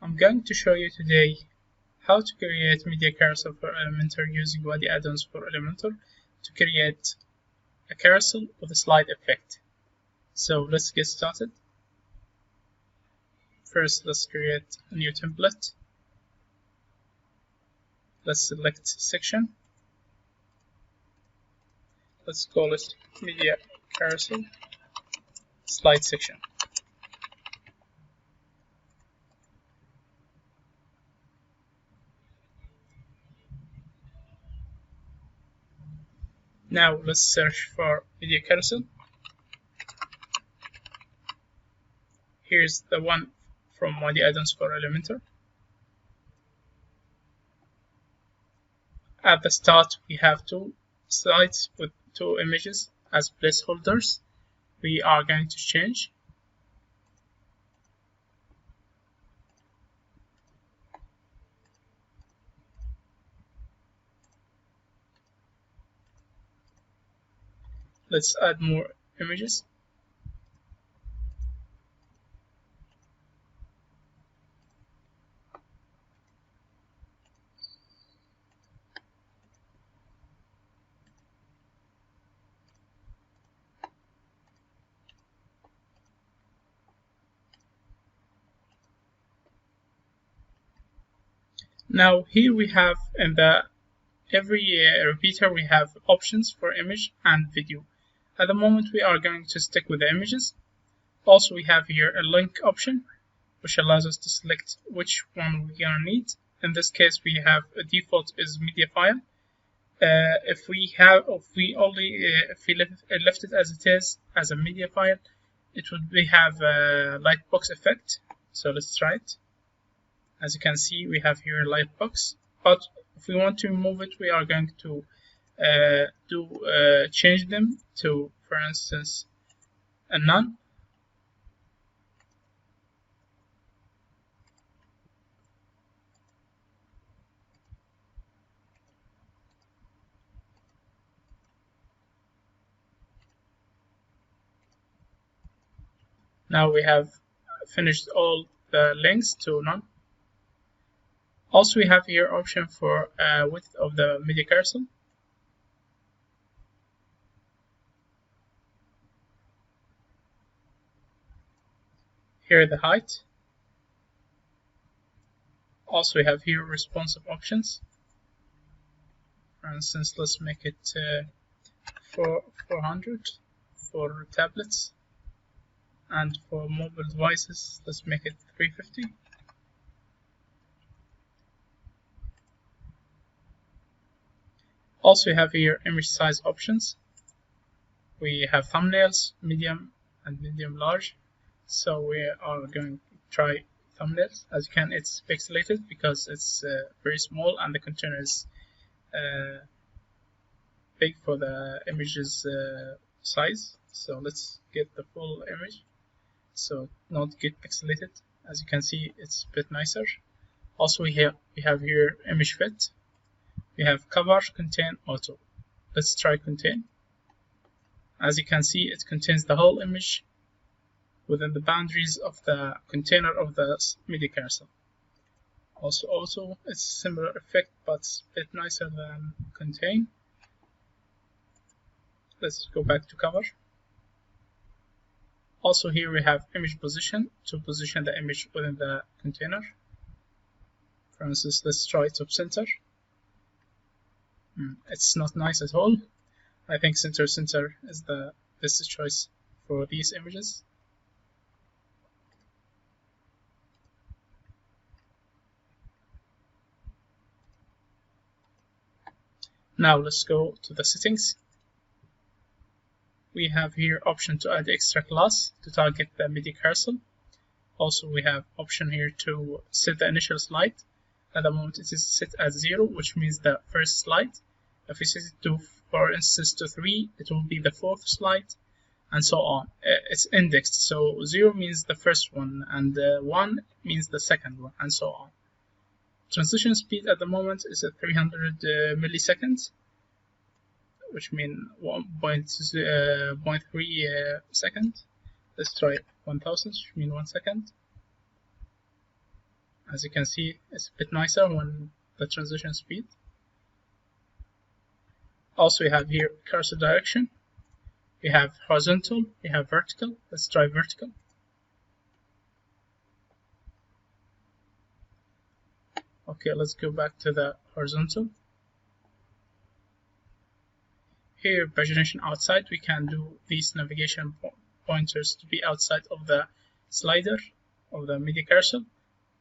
I'm going to show you today how to create media carousel for Elementor using Wadi Addons for Elementor to create a carousel with a slide effect. So let's get started. First, let's create a new template. Let's select section. Let's call it media carousel slide section. Now let's search for media carousel. Here's the one from Wadi Addons for Elementor. At the start, we have two slides with two images as placeholders. We are going to change. Let's add more images. Now here we have in the every repeater we have options for image and video. At the moment we are going to stick with the images. Also we have here a link option which allows us to select which one we're gonna need. In this case we have a default is media file. If we left it as it is as a media file, it would have a lightbox effect. So let's try it. As you can see, we have here a lightbox, but if we want to remove it, we are going to change them to, for instance, a none. Now we have finished all the links to none. Also, we have here option for width of the media carousel. Here the height. Also, we have here responsive options. For instance, let's make it 400 for tablets, and for mobile devices, let's make it 350. Also, we have here image size options. We have thumbnails, medium and medium large. So we are going to try thumbnails. As you can, it's pixelated because it's very small and the container is big for the image's size. So let's get the full image, so not get pixelated. As you can see, it's a bit nicer. Also, we have here image fit. We have cover, contain, auto. Let's try contain. As you can see, it contains the whole image within the boundaries of the container of the media carousel. Also auto, it's a similar effect but it's a bit nicer than contain. Let's go back to cover. Also here we have image position to position the image within the container. For instance, let's try top center. It's not nice at all. I think center is the best choice for these images. Now let's go to the settings. We have here option to add extra class to target the media carousel. Also we have option here to set the initial slide. At the moment it is set as 0, which means the first slide. If we set it to, for instance, to 3, it will be the fourth slide, and so on. It's indexed, so 0 means the first one, and 1 means the second one, and so on. Transition speed at the moment is at 300 milliseconds, which means 1.3 seconds. Let's try 1000, which means 1 second. As you can see, it's a bit nicer when the transition speed. Also, we have here cursor direction. We have horizontal, we have vertical. Let's try vertical. Okay, let's go back to the horizontal. Here, pagination outside, we can do these navigation pointers to be outside of the slider of the media carousel,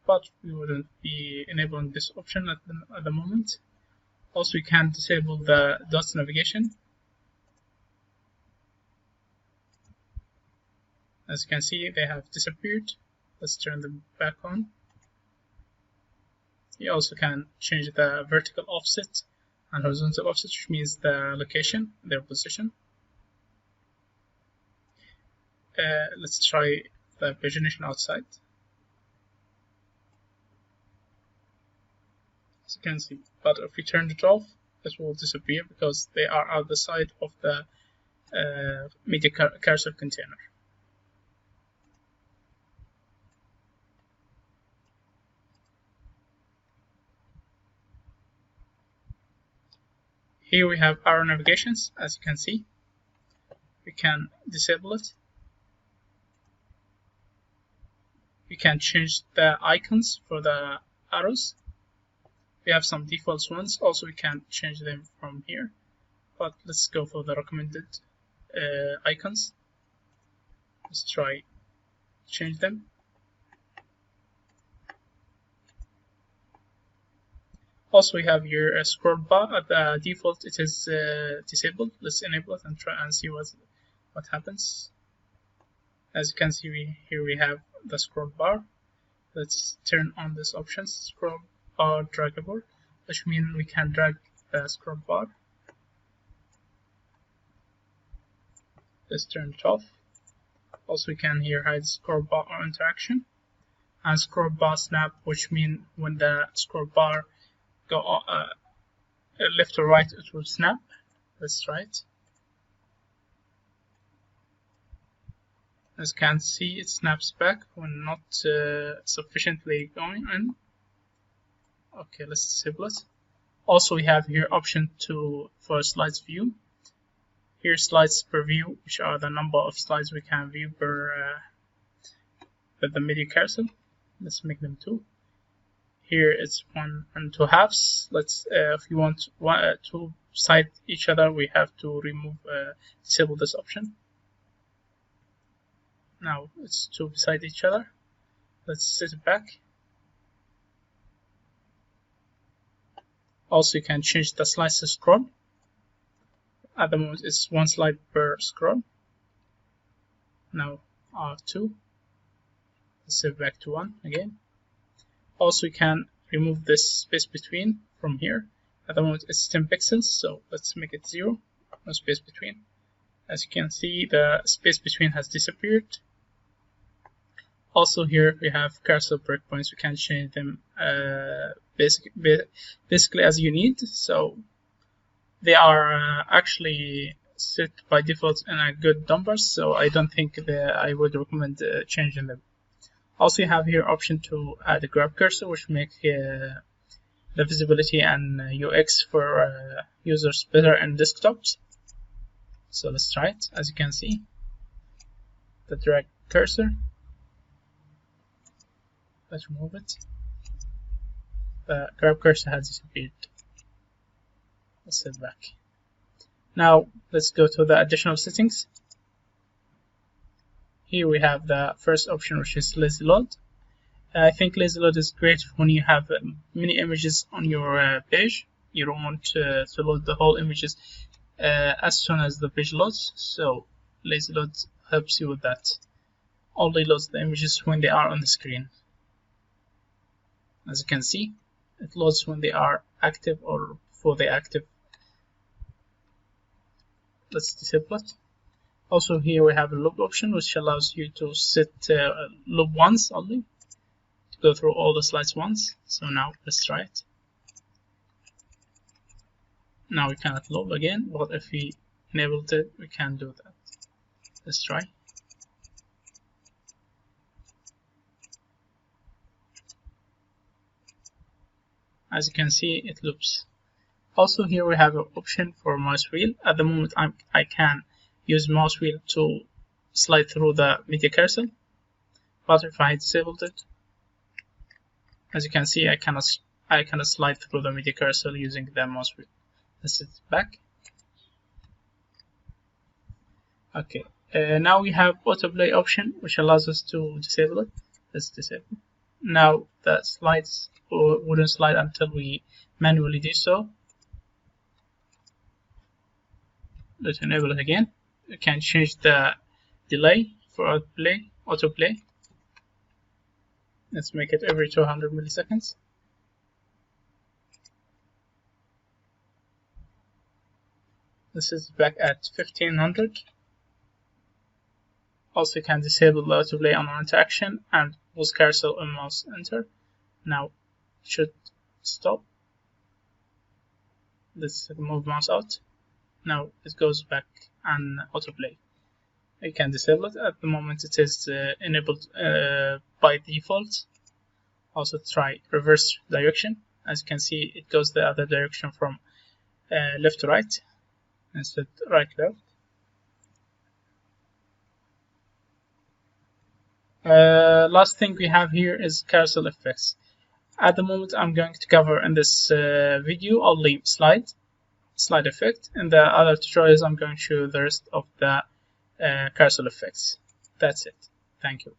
but we wouldn't be enabling this option at the moment. Also, we can disable the dots navigation. As you can see, they have disappeared. Let's turn them back on. You also can change the vertical offset and horizontal offset, which means the location, their position. Let's try the pagination outside. As you can see, but if we turn it off, it will disappear because they are out the side of the media carousel container. Here we have arrow navigations. As you can see, we can disable it. We can change the icons for the arrows. We have some default ones. Also, we can change them from here. But let's go for the recommended icons. Let's try change them. Also, we have here a scroll bar. At the default, it is disabled. Let's enable it and try and see what happens. As you can see, here we have the scroll bar. Let's turn on this option, scroll bar draggable, which means we can drag the scroll bar. Let's turn it off. Also, we can here hide scroll bar interaction and scroll bar snap, which means when the scroll bar go left or right, it will snap. Let's try it. As you can see, it snaps back when not sufficiently going in. Okay, let's disable it. Also, we have here option for slides view. Here slides per view, which are the number of slides we can view per the media carousel. Let's make them 2. Here it's 1 and 2 halves. Let's if you want two side each other, we have to disable this option. Now it's 2 beside each other. Let's set it back. Also, you can change the slides to scroll. At the moment, it's 1 slide per scroll. Now R2. Let's set back to 1 again. Also, you can remove this space between from here. At the moment, it's 10 pixels, so let's make it 0. No space between. As you can see, the space between has disappeared. Also, here we have carousel breakpoints. We can change them basically as you need. So they are actually set by default in a good numbers. So I don't think that I would recommend changing them. Also, you have here option to add a grab cursor, which make the visibility and UX for users better in desktops. So let's try it. As you can see, the drag cursor. Let's remove it. The grab cursor has disappeared. Let's set it back. Now let's go to the additional settings. Here we have the first option, which is lazy load. I think lazy load is great when you have many images on your page. You don't want to load the whole images as soon as the page loads. So lazy load helps you with that. Only loads the images when they are on the screen. As you can see, it loads when they are active or before they active. Let's disable it. Also, here we have a loop option, which allows you to set loop once only, to go through all the slides once. So now let's try it. Now we cannot loop again, but if we enabled it, we can do that. Let's try. As you can see, it loops. Also here we have an option for mouse wheel. At the moment I can use mouse wheel to slide through the media carousel, but if I disabled it, as you can see, I cannot slide through the media carousel using the mouse wheel. Let's set it back. Okay, now we have autoplay option, which allows us to disable it. Let's disable. Now the slides wouldn't slide until we manually do so. Let's enable it again. You can change the delay for autoplay. Let's make it every 200 milliseconds. This is back at 1500. Also, you can disable the autoplay on interaction and pause carousel and mouse enter. Now it should stop. Let's move mouse out. Now it goes back and autoplay. You can disable it. At the moment it is enabled by default. Also try reverse direction. As you can see, it goes the other direction from left to right instead right left. Last thing we have here is carousel effects. At the moment I'm going to cover in this video only slide effect. In the other tutorials I'm going to show the rest of the carousel effects. That's it. Thank you.